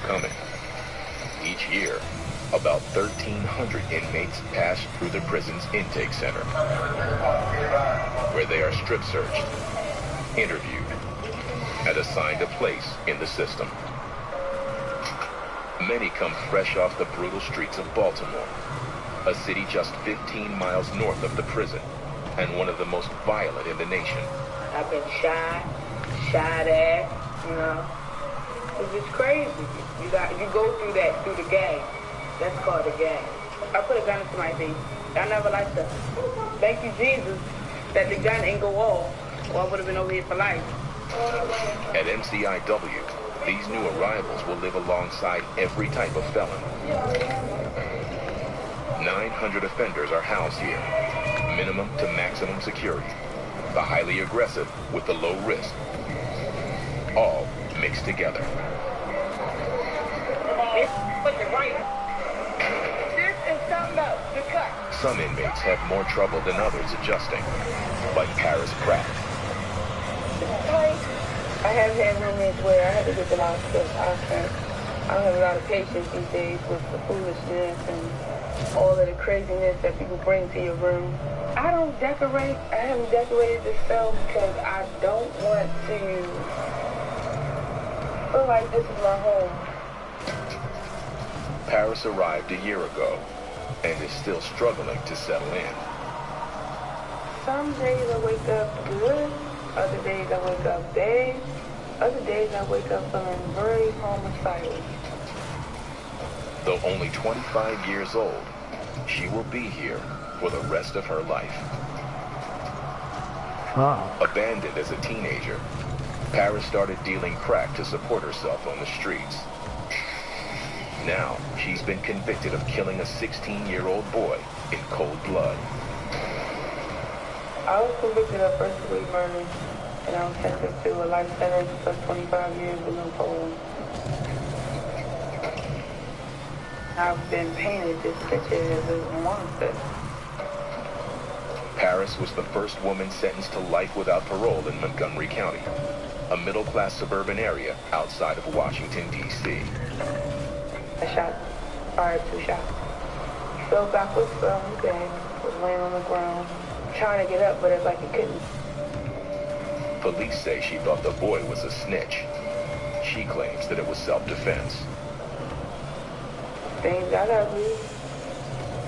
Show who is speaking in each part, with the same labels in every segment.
Speaker 1: coming. Each year, about 1,300 inmates pass through the prison's intake center, where they are strip searched, interviewed, and assigned a place in the system. Many come fresh off the brutal streets of Baltimore, a city just 15 miles north of the prison, and one of the most violent in the nation.
Speaker 2: I've been shot at, you know. It's just crazy. You go through that through the gang. That's called a gang. I put a gun into my face. I never liked that. Thank you, Jesus, that the gun ain't go off, or I would have been over here for life.
Speaker 1: At MCIW, these new arrivals will live alongside every type of felon. 900 offenders are housed here, minimum to maximum security. The highly aggressive with the low risk, all mixed together. Some inmates have more trouble than others adjusting, like Paris Pratt.
Speaker 2: I have had moments where I had to get them out because I don't have a lot of patience these days with the foolishness and all of the craziness that people bring to your room. I don't decorate. I haven't decorated this cell because I don't want to feel like this is my home.
Speaker 1: Paris arrived a year ago and is still struggling to settle in.
Speaker 2: Some days I wake up good, other days I wake up bad, other days I wake up feeling very homicidal.
Speaker 1: Though only 25 years old, she will be here for the rest of her life.
Speaker 3: Wow.
Speaker 1: Abandoned as a teenager, Paris started dealing crack to support herself on the streets. Now, she's been convicted of killing a 16-year-old boy in cold blood.
Speaker 2: I was convicted of first-degree murder, and I was sentenced to a life sentence plus 25 years with no parole. I've been painted this picture as a monster.
Speaker 1: Paris was the first woman sentenced to life without parole in Montgomery County, a middle-class suburban area outside of Washington, D.C.
Speaker 2: I fired 2 shots. Fell backwards, fell on the bed, was laying on the ground, trying to get up, but it's like he couldn't.
Speaker 1: Police say she thought the boy was a snitch. She claims that it was self-defense.
Speaker 2: Things got ugly,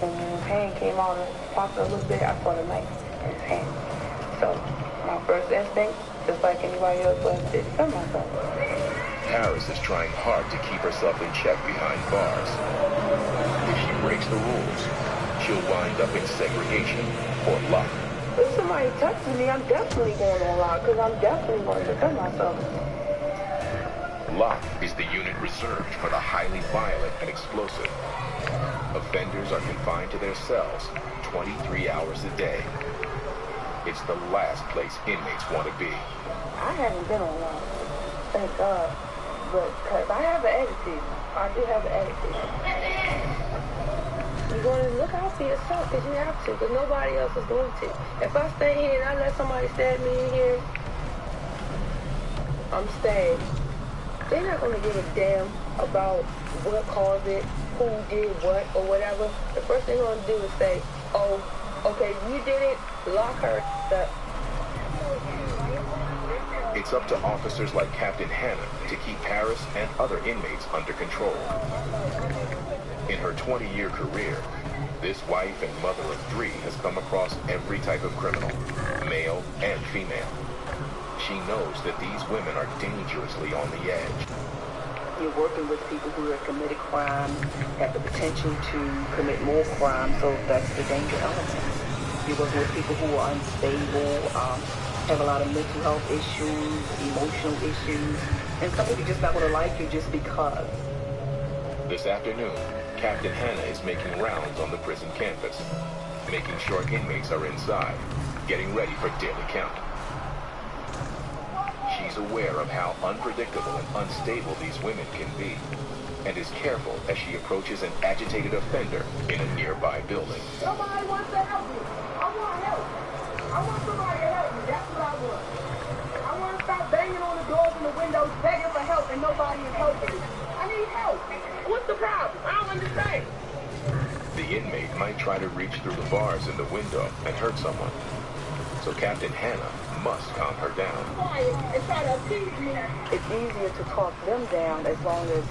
Speaker 2: and when his hand came out and popped a little bit, I saw the knife in his hand. So, my first instinct, just like anybody else, was to defend myself.
Speaker 1: Paris is trying hard to keep herself in check behind bars. If she breaks the rules, she'll wind up in segregation or lock.
Speaker 2: If somebody touches me, I'm definitely going on lock, because I'm definitely going to defend myself.
Speaker 1: Lock is the unit reserved for the highly violent and explosive. Offenders are confined to their cells 23 hours a day. It's the last place inmates want to be.
Speaker 2: I haven't been on lock, thank God. But because I have an attitude. I do have an attitude. You're going to look out for yourself because you have to, because nobody else is going to. If I stay here and I let somebody stab me in here, I'm stabbed. They're not going to give a damn about what caused it, who did what, or whatever. The first thing they're going to do is say, oh, okay, you did it, lock her up.
Speaker 1: It's up to officers like Captain Hannah to keep Paris and other inmates under control. In her 20-year career, this wife and mother of 3 has come across every type of criminal, male and female. She knows that these women are dangerously on the edge.
Speaker 4: You're working with people who have committed crime, have the potential to commit more crime, so that's the danger element. You're working with people who are unstable, have a lot of mental health issues, emotional issues, and some people just not going to like you just because.
Speaker 1: This afternoon, Captain Hannah is making rounds on the prison campus, making sure inmates are inside, getting ready for daily count. She's aware of how unpredictable and unstable these women can be, and is careful as she approaches an agitated offender in a nearby building.
Speaker 2: Somebody wants to help me. I want help. I want somebody to help me. That's what I want. I want to stop banging on the doors and the windows, begging for help, and nobody is helping me. I need help. understand.
Speaker 1: The inmate might try to reach through the bars in the window and hurt someone. So Captain Hannah must calm her down.
Speaker 4: It's easier to talk them down as long as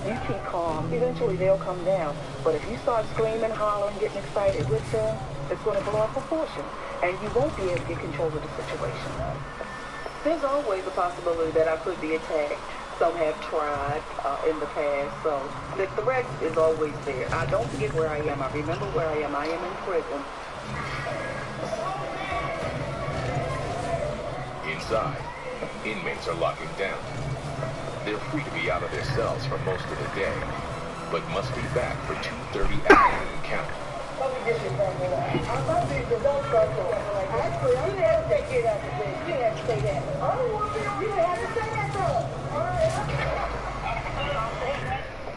Speaker 4: you keep calm. Eventually they'll come down. But if you start screaming, hollering, getting excited with them, it's going to blow up proportion. And you won't be able to get control of the situation. There's always a possibility that I could be attacked. Some have tried in the past, so the threat is always there. I don't forget where I am. I remember where I am. I am in prison.
Speaker 1: Inside, inmates are locking down. They're free to be out of their cells for most of the day, but must be back for 2:30 afternoon count.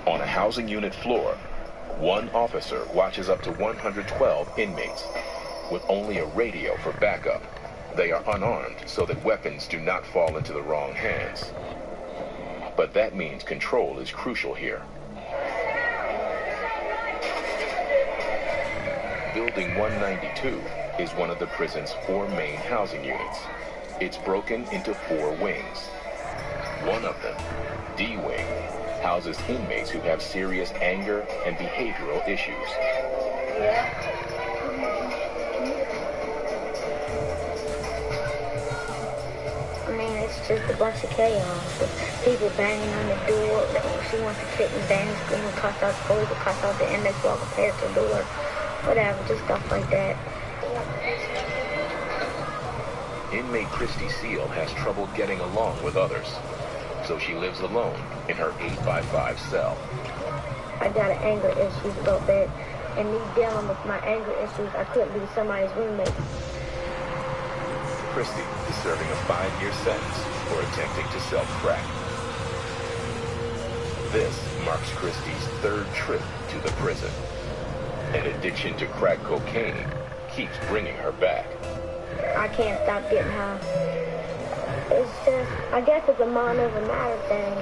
Speaker 1: On a housing unit floor, one officer watches up to 112 inmates with only a radio for backup. They are unarmed so that weapons do not fall into the wrong hands. But that means control is crucial here. Building 192 is one of the prison's 4 main housing units. It's broken into 4 wings. One of them, D Wing, houses inmates who have serious anger and behavioral issues.
Speaker 3: It's just a bunch of chaos. People banging on the door. She wants to kick and bang, screaming, cuss out the police, cuss out the inmates walking past the door. Whatever, just stuff like that.
Speaker 1: Inmate Christy Seal has trouble getting along with others, so she lives alone in her 8x5 cell.
Speaker 3: I got an anger issue so bad, and me dealing with my anger issues, I couldn't be somebody's roommate.
Speaker 1: Christy is serving a 5-year sentence for attempting to sell crack. This marks Christy's 3rd trip to the prison. An addiction to crack cocaine keeps bringing her back.
Speaker 3: I can't stop getting high. It's just, I guess it's a mind over matter thing.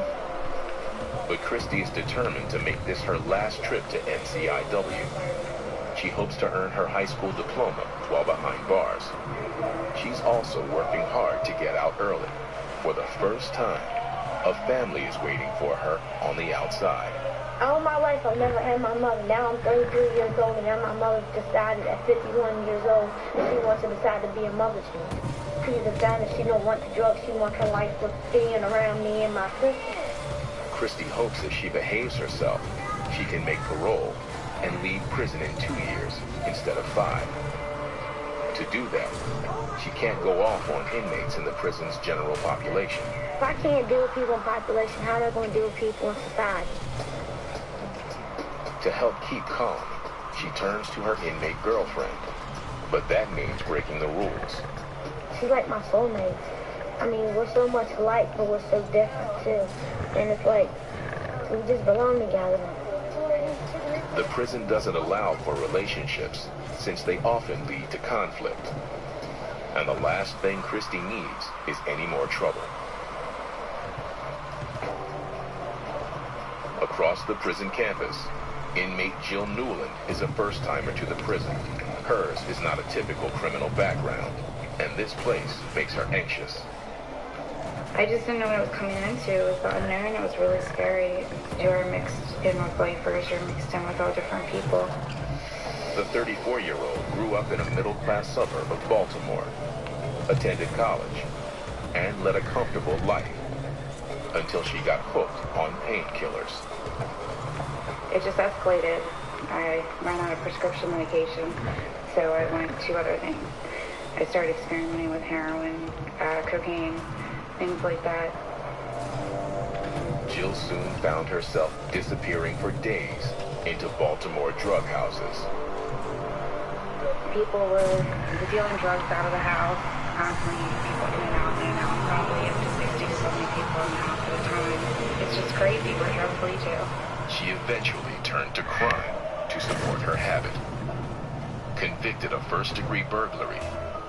Speaker 1: But Christy is determined to make this her last trip to NCIW. She hopes to earn her high school diploma while behind bars. She's also working hard to get out early. For the first time, a family is waiting for her on the outside.
Speaker 3: All my life, I've never had my mother. Now I'm 33 years old, and now my mother decided at 51 years old that she wants to decide to be a mother to me. She decided she don't want the drugs. She wants her life with being around me and my sister.
Speaker 1: Christy hopes if she behaves herself, she can make parole and leave prison in 2 years instead of 5. To do that, she can't go off on inmates in the prison's general population.
Speaker 3: If I can't deal with people in population, how are they going to deal with people in society?
Speaker 1: To help keep calm, she turns to her inmate girlfriend. But that means breaking the rules.
Speaker 3: She's like my soulmate. I mean, we're so much alike, but we're so different, too. And it's like, we just belong together.
Speaker 1: The prison doesn't allow for relationships, since they often lead to conflict. And the last thing Christy needs is any more trouble. Across the prison campus, inmate Jill Newland is a first-timer to the prison. Hers is not a typical criminal background, and this place makes her anxious.
Speaker 5: I just didn't know what I was coming into. It was the unknown. It was really scary. You're mixed in with lifers. You're mixed in with all different people.
Speaker 1: The 34-year-old grew up in a middle-class suburb of Baltimore, attended college, and led a comfortable life until she got hooked on painkillers.
Speaker 5: It just escalated. I ran out of prescription medication, so I went to other things. I started experimenting with heroin, cocaine, things like that.
Speaker 1: Jill soon found herself disappearing for days into Baltimore drug houses.
Speaker 5: People were dealing drugs out of the house, constantly people in and out, probably up to 60 to 70 people in the house at a time. It's just crazy. We're drug-free too.
Speaker 1: She eventually turned to crime to support her habit. Convicted of first-degree burglary,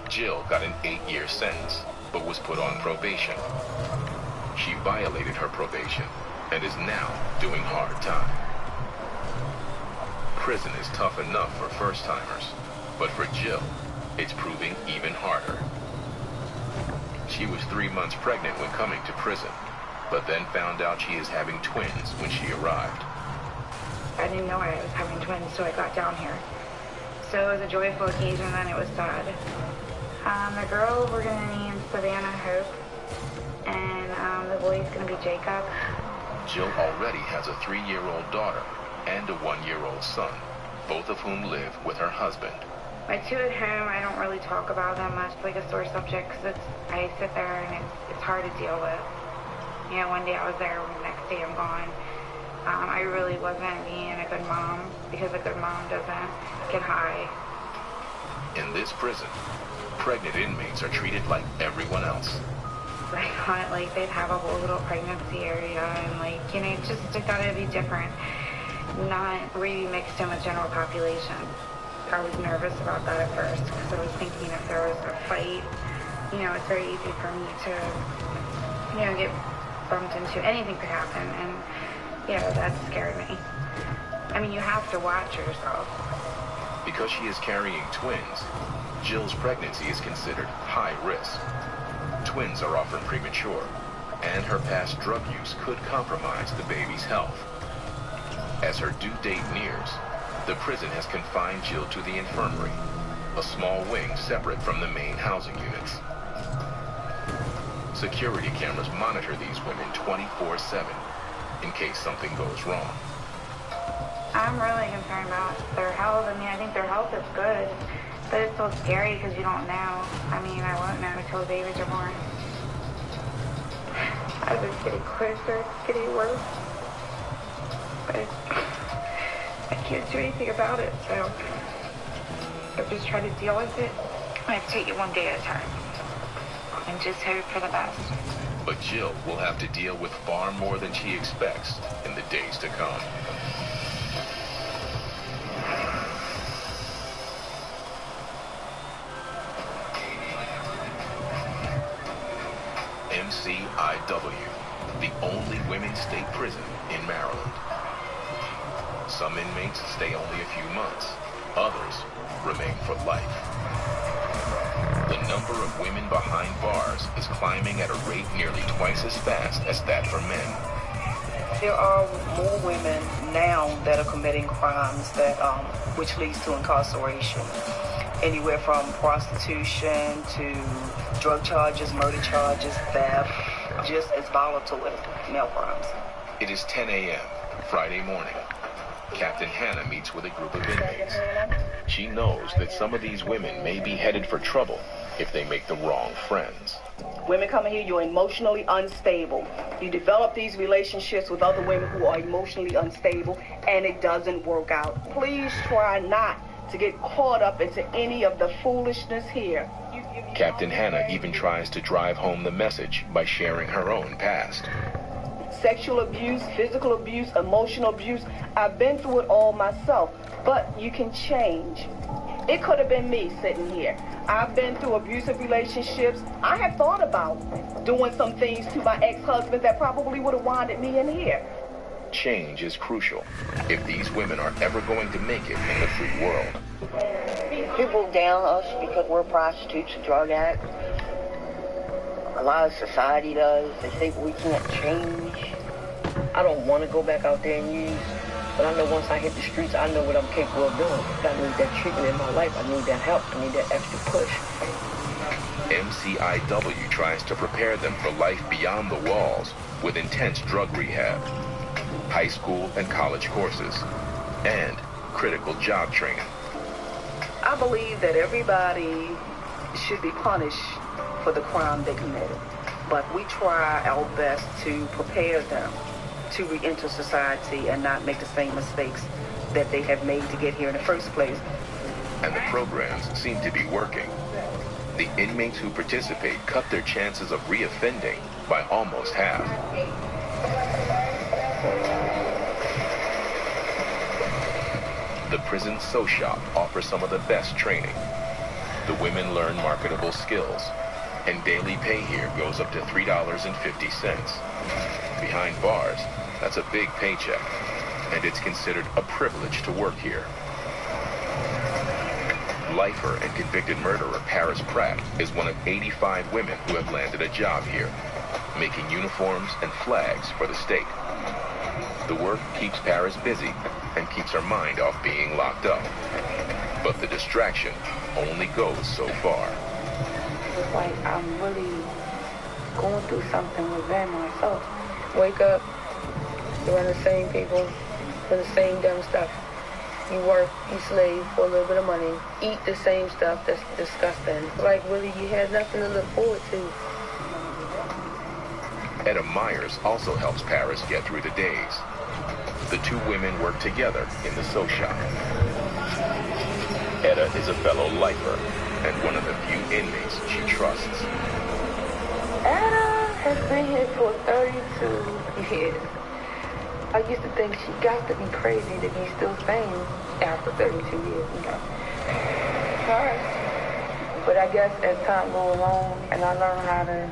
Speaker 1: Jill got an 8-year sentence, but was put on probation. She violated her probation and is now doing hard time. prison is tough enough for first-timers, but for Jill, it's proving even harder. She was 3 months pregnant when coming to prison, but then found out she is having twins when she arrived.
Speaker 5: I didn't know I was having twins, so I got down here. So it was a joyful occasion, then it was sad. The girl we're going to name Savannah Hope, and the boy's going to be Jacob.
Speaker 1: Jill already has a 3-year-old daughter and a 1-year-old son, both of whom live with her husband.
Speaker 5: My two at home, I don't really talk about them much, like a sore subject, because I sit there and it's hard to deal with. You know, one day I was there, the next day I'm gone. I really wasn't being a good mom, because a good mom doesn't get high.
Speaker 1: In this prison, pregnant inmates are treated like everyone else.
Speaker 5: I thought, like, they'd have a whole little pregnancy area, and, like, you know, I thought it'd be different, not really mixed in with general population. I was nervous about that at first, because I was thinking if there was a fight, you know, it's very easy for me to, you know, get bumped into. Anything could happen, and, yeah, that scared me. I mean, you have to watch yourself.
Speaker 1: Because she is carrying twins, Jill's pregnancy is considered high risk. Twins are often premature, and her past drug use could compromise the baby's health. As her due date nears, the prison has confined Jill to the infirmary, a small wing separate from the main housing units. Security cameras monitor these women 24/7 in case something goes wrong.
Speaker 5: I'm really concerned about their health. I mean, I think their health is good, but it's so scary because you don't know. I mean, I won't know until the babies are born. As it's getting closer, it's getting worse. But I can't do anything about it, so I'm just trying to deal with it. I have to take it one day at a time and just hope for the best.
Speaker 1: But Jill will have to deal with far more than she expects in the days to come. MCIW, the only women's state prison in Maryland. Some inmates stay only a few months, others remain for life. The number of women behind bars is climbing at a rate nearly twice as fast as that for men.
Speaker 4: There are more women now that are committing crimes that, which leads to incarceration. Anywhere from prostitution to drug charges, murder charges, theft, just as volatile as male crimes.
Speaker 1: It is 10 a.m. Friday morning. Captain Hannah meets with a group of inmates. She knows that some of these women may be headed for trouble if they make the wrong friends.
Speaker 4: Women coming here, you're emotionally unstable. You develop these relationships with other women who are emotionally unstable, and it doesn't work out. Please try not to get caught up into any of the foolishness here.
Speaker 1: Captain Hannah even tries to drive home the message by sharing her own past.
Speaker 4: Sexual abuse, physical abuse, emotional abuse. I've been through it all myself, but you can change. It could have been me sitting here. I've been through abusive relationships. I have thought about doing some things to my ex-husband that probably would have winded me in here.
Speaker 1: Change is crucial if these women are ever going to make it in the free world.
Speaker 6: People down us because we're prostitutes and drug addicts. A lot of society does. They think we can't change. I don't want to go back out there and use, but I know once I hit the streets, I know what I'm capable of doing. I need that treatment in my life. I need that help. I need that extra push.
Speaker 1: MCIW tries to prepare them for life beyond the walls with intense drug rehab, high school and college courses, and critical job training.
Speaker 4: I believe that everybody should be punished for the crime they committed, but we try our best to prepare them to re-enter society and not make the same mistakes that they have made to get here in the first place.
Speaker 1: And the programs seem to be working. The inmates who participate cut their chances of reoffending by almost half. The prison sew shop offers some of the best training. The women learn marketable skills, and daily pay here goes up to $3.50. Behind bars, that's a big paycheck. and it's considered a privilege to work here. Lifer and convicted murderer Paris Pratt is one of 85 women who have landed a job here, making uniforms and flags for the state. The work keeps Paris busy and keeps her mind off being locked up. But the distraction only goes so far.
Speaker 5: It's like I'm really going through something within myself. Wake up, you're the same people, doing the same dumb stuff. You work, you slave for a little bit of money, eat the same stuff that's disgusting. Like really, you had nothing to look forward to.
Speaker 1: Etta Myers also helps Paris get through the days. The two women work together in the sew shop. Etta is a fellow lifer and one of the few inmates she trusts.
Speaker 5: Etta has been here for 32 years. I used to think she got to be crazy to be still sane after 32 years, you know. Sorry. But I guess as time goes along and I learn how to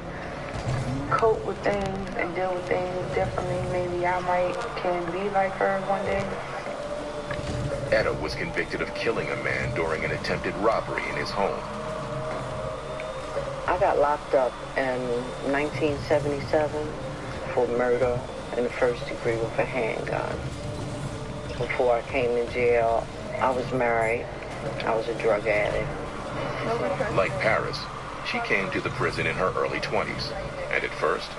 Speaker 5: cope with things and deal with things differently, maybe I can be like her one day.
Speaker 1: Etta was convicted of killing a man during an attempted robbery in his home.
Speaker 6: I got locked up in 1977 for murder in the first degree with a handgun. Before I came to jail, I was married. I was a drug addict.
Speaker 1: Like Paris, she came to the prison in her early 20s, and at first,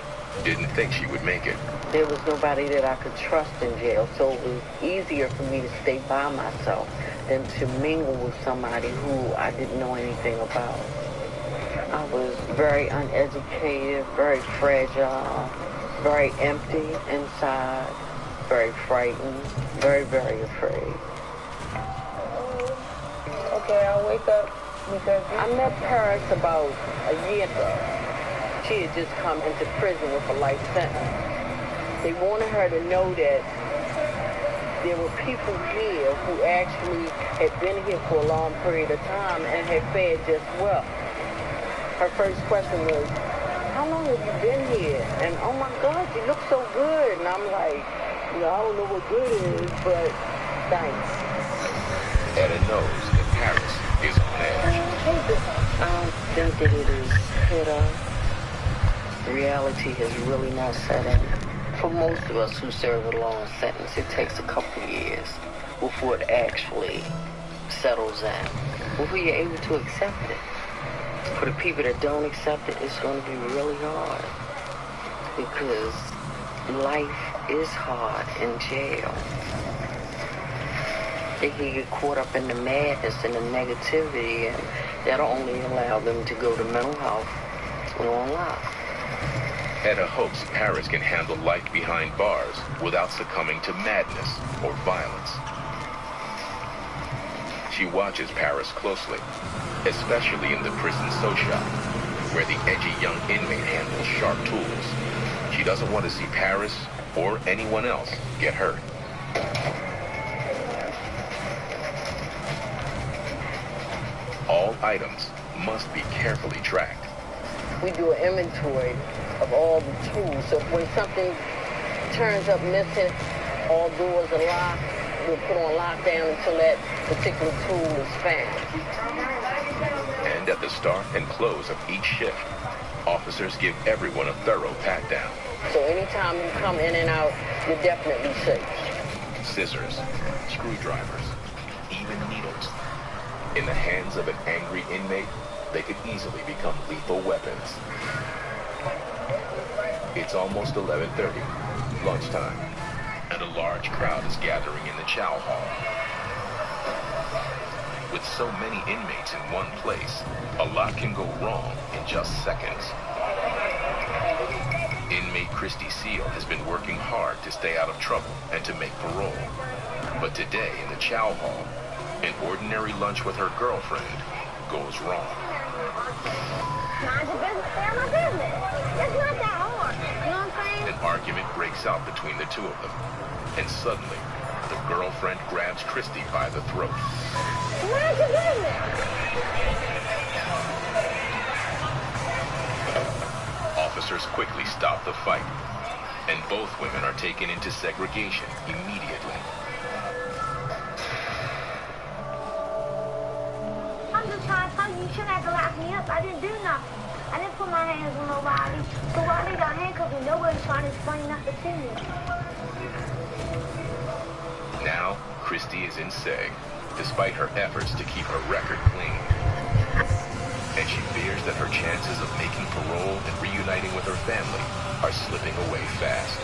Speaker 1: didn't think she would make it.
Speaker 6: There was nobody that I could trust in jail, so it was easier for me to stay by myself than to mingle with somebody who I didn't know anything about. I was very uneducated, very fragile, very empty inside, very frightened, very, very afraid.
Speaker 5: Okay, I'll wake up because
Speaker 6: I met Paris about a year ago. She had just come into prison with a life sentence. They wanted her to know that there were people here who actually had been here for a long period of time and had fared just well. Her first question was, how long have you been here? And oh my God, you look so good. And I'm like, I don't know what good is, but thanks.
Speaker 1: Etta knows that Paris is on edge.
Speaker 6: I don't think that it is hit her. Reality has really not set in. For most of us who serve a long sentence, it takes a couple of years before it actually settles in, before you're able to accept it. For the people that don't accept it, it's going to be really hard because life is hard in jail. They can get caught up in the madness and the negativity, and that'll only allow them to go to mental health or on lock.
Speaker 1: Etta hopes Paris can handle life behind bars without succumbing to madness or violence. She watches Paris closely, especially in the prison sew shop, where the edgy young inmate handles sharp tools. She doesn't want to see Paris or anyone else get hurt. All items must be carefully tracked.
Speaker 6: We do an inventory of all the tools, so when something turns up missing, all doors are locked, we'll put on lockdown until that particular tool is found.
Speaker 1: And at the start and close of each shift, officers give everyone a thorough pat-down.
Speaker 6: So anytime you come in and out, you're definitely safe.
Speaker 1: Scissors, screwdrivers, even needles. In the hands of an angry inmate, they could easily become lethal weapons. It's almost 11:30, lunchtime, and a large crowd is gathering in the chow hall. With so many inmates in one place, a lot can go wrong in just seconds. Inmate Christy Seal has been working hard to stay out of trouble and to make parole. But today in the chow hall, an ordinary lunch with her girlfriend goes wrong.
Speaker 3: Mind your business, stay out my business. It's not that hard. You know what I'm saying?
Speaker 1: An argument breaks out between the two of them, and suddenly, the girlfriend grabs Christy by the throat.
Speaker 3: Mind your business.
Speaker 1: Officers quickly stop the fight. and both women are taken into segregation immediately.
Speaker 3: I'm just trying to tell you, you shouldn't have to lock me up. I didn't do nothing. I didn't put my hands on nobody. So why they got handcuffed and nobody's trying to explain nothing to me?
Speaker 1: Now, Christy is in seg, despite her efforts to keep her record clean. And she fears that her chances of making parole and reuniting with her family are slipping away fast.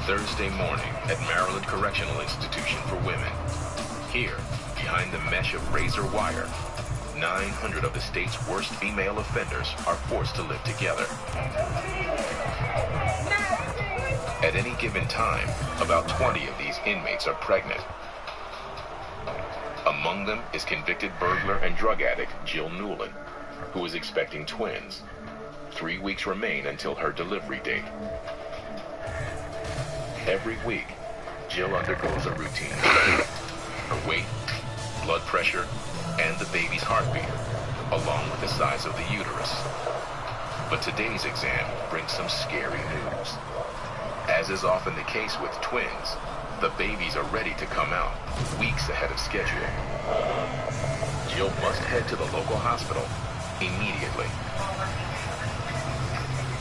Speaker 1: Thursday morning at Maryland Correctional Institution for Women. Here, behind the mesh of razor wire, 900 of the state's worst female offenders are forced to live together. At any given time, about 20 of these inmates are pregnant. Among them is convicted burglar and drug addict Jill Newland, who is expecting twins. 3 weeks remain until her delivery date. Every week, Jill undergoes a routine check. Her weight, blood pressure, and the baby's heartbeat, along with the size of the uterus. But today's exam brings some scary news. As is often the case with twins, the babies are ready to come out weeks ahead of schedule. Jill must head to the local hospital immediately.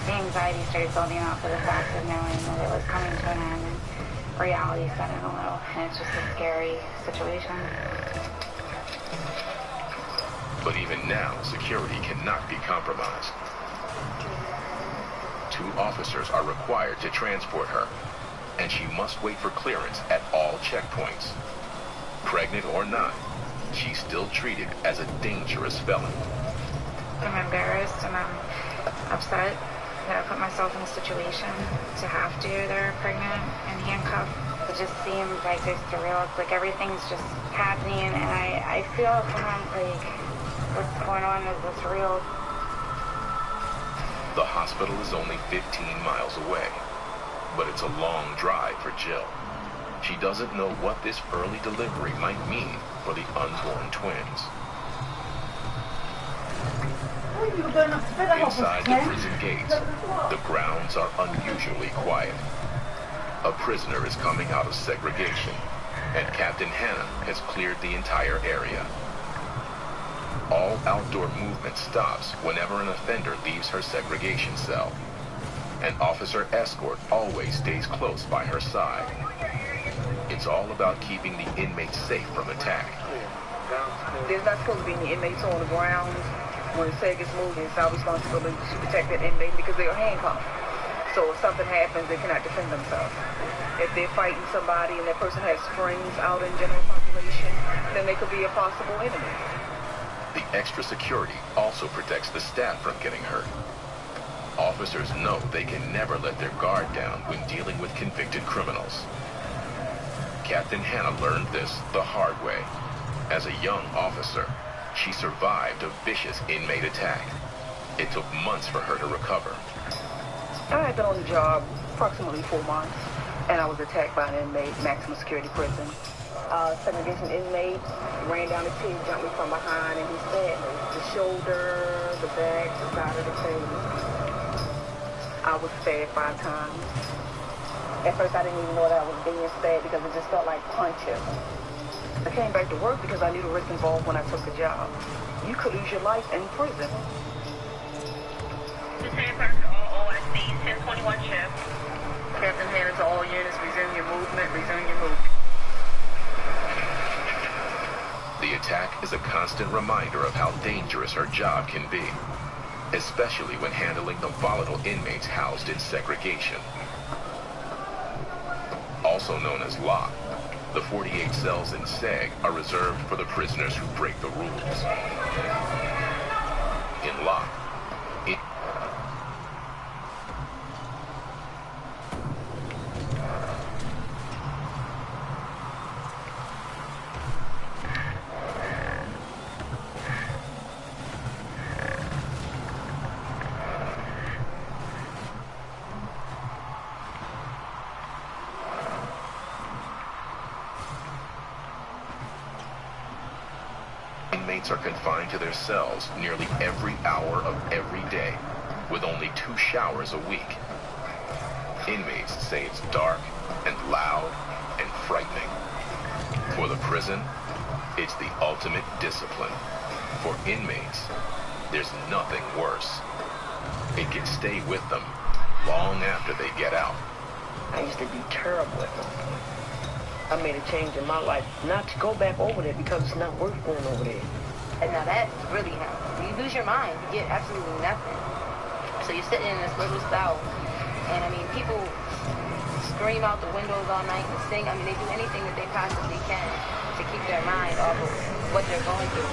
Speaker 5: The anxiety started building up for the fact of knowing that it was coming to an end, and reality set in a little, and it's just a scary situation.
Speaker 1: But even now, security cannot be compromised. 2 officers are required to transport her, and she must wait for clearance at all checkpoints. Pregnant or not, she's still treated as a dangerous felon.
Speaker 5: I'm embarrassed and I'm upset that I put myself in a situation to have to. They're pregnant and handcuffed. It just seems like it's surreal. It's like everything's just happening, and I feel sometimes like what's going on is this real?
Speaker 1: The hospital is only 15 miles away, but it's a long drive for Jill. She doesn't know what this early delivery might mean for the unborn twins. Inside the prison gates, the grounds are unusually quiet. A prisoner is coming out of segregation, and Captain Hannah has cleared the entire area. All outdoor movement stops whenever an offender leaves her segregation cell. An officer escort always stays close by her side. It's all about keeping the inmates safe from attack.
Speaker 4: There's not supposed to be any inmates on the grounds. When the seg is moving, it's our responsibility to protect that inmate because they are handcuffed. So if something happens, they cannot defend themselves. If they're fighting somebody and that person has friends out in general population, then they could be a possible enemy.
Speaker 1: The extra security also protects the staff from getting hurt. Officers know they can never let their guard down when dealing with convicted criminals. Captain Hannah learned this the hard way. As a young officer, she survived a vicious inmate attack. It took months for her to recover.
Speaker 4: I had been on the job approximately 4 months, and I was attacked by an inmate, maximum security prison. Segregation inmate ran down the T, jumped me from behind, and he stabbed me. The shoulder, the back, the side of the face. I was stabbed 5 times. At first, I didn't even know that I was being stabbed because it just felt like punches. I came back to work because I knew the risk involved when I took the job. You could lose your life in prison.
Speaker 7: Lieutenant Parker to all OSCs, 1021 shift.
Speaker 4: Captain Hannah to all units, resume your movement, resume your movement.
Speaker 1: The attack is a constant reminder of how dangerous her job can be, especially when handling the volatile inmates housed in segregation. Also known as lock, the 48 cells in seg are reserved for the prisoners who break the rules. In lock, inmates are confined to their cells nearly every hour of every day, with only 2 showers a week. Inmates say it's dark and loud and frightening. For the prison, it's the ultimate discipline. For inmates, there's nothing worse. It can stay with them long after they get out.
Speaker 6: I used to be terrible at them. I made a change in my life not to go back over there because it's not worth going over there.
Speaker 8: And now that's really happening. You lose your mind. You get absolutely nothing. So you're sitting in this little cell, and I mean, people scream out the windows all night and sing. I mean, they do anything that they possibly can to keep their mind off of what they're going through.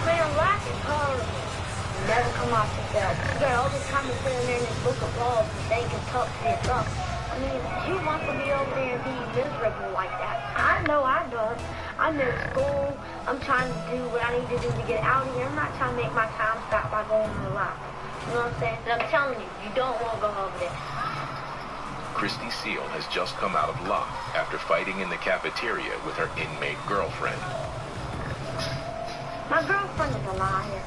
Speaker 3: Man, life is horrible. You never come off the cell. You got all this time to sit in there in this book of laws and think and talk to yourself. I mean, who wants to be over there and be miserable like that? I know I don't. I'm in school. I'm trying to do what I need to do to get out of here. I'm not trying to make my time stop by going on the lot. You know what I'm saying? And I'm telling you, you don't want to go over there.
Speaker 1: Christy Seal has just come out of lock after fighting in the cafeteria with her inmate girlfriend.
Speaker 3: My girlfriend is a liar.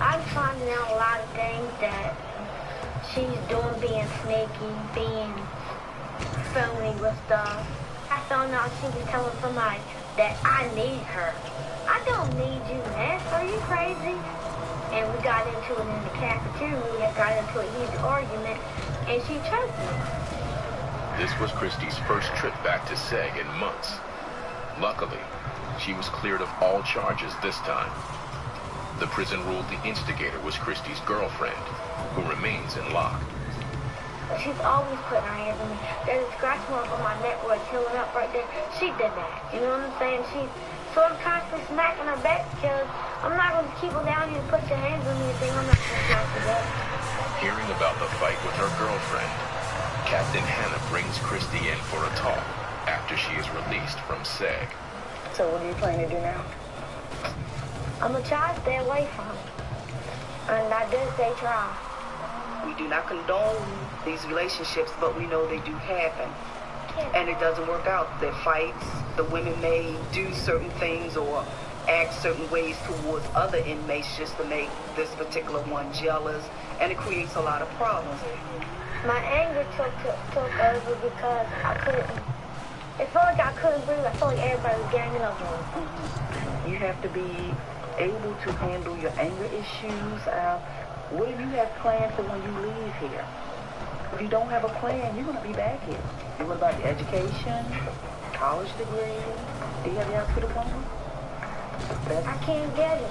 Speaker 3: I'm finding out a lot of things that she's doing, being sneaky, being phony with stuff. I found out she was telling somebody that I need her. I don't need you, man. Are you crazy? And we got into it in the cafeteria. We got into a huge argument, and she choked me.
Speaker 1: This was Christy's first trip back to SEG in months. Luckily, she was cleared of all charges this time. The prison ruled the instigator was Christy's girlfriend, who remains in lock.
Speaker 3: She's always putting her hands on me. There's a scratch mark on my neck where it's healing up right there. She did that. You know what I'm saying? She's sort of constantly smacking her back because I'm not going to keep her down here and put your hands on me and think I'm not going to smack her back.
Speaker 1: Hearing about the fight with her girlfriend, Captain Hannah brings Christy in for a talk after she is released from SEG.
Speaker 4: So what are you planning to do now?
Speaker 3: I'm going to try to stay away from her. And I did say try.
Speaker 4: We do not condone these relationships, but we know they do happen. And it doesn't work out. There are fights. The women may do certain things or act certain ways towards other inmates just to make this particular one jealous. And it creates a lot of problems.
Speaker 3: My anger took over because I couldn't. It felt like I couldn't breathe. I felt like everybody was ganging up on me.
Speaker 4: You have to be able to handle your anger issues. What do you have planned for when you leave here? If you don't have a plan, you're going to be back here. What about your education, college degree? Do you have your high school diploma?
Speaker 3: I can't get it.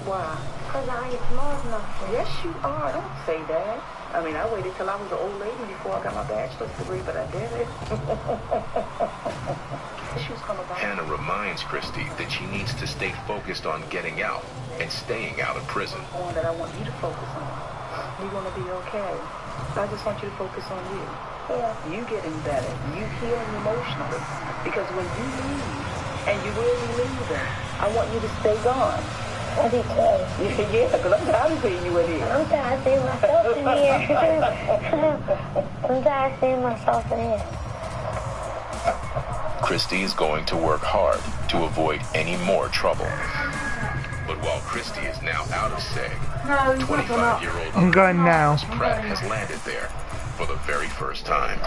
Speaker 4: Why?
Speaker 3: Because I ain't smart enough.
Speaker 4: Yes, you are. Don't say that. I mean, I waited till I was an old lady before I got my bachelor's degree, but I did it. Issues come about.
Speaker 1: Hannah reminds Christy that she needs to stay focused on getting out and staying out of prison.
Speaker 4: One that I want you to focus on. You're going to be okay. I just want you to focus on you.
Speaker 3: Yeah.
Speaker 4: You getting better. You healing emotionally. Because when you leave, and you will be leaving, I want you to stay gone.
Speaker 3: What did you say?
Speaker 4: Yeah, because I'm tired of seeing you in here.
Speaker 3: I'm tired of seeing myself in here. I'm tired of seeing myself in here.
Speaker 1: Christy is going to work hard to avoid any more trouble. But while Christy is now out of SEG, 25-year-old
Speaker 9: I'm going now.
Speaker 1: Pratt has landed there for the very first time.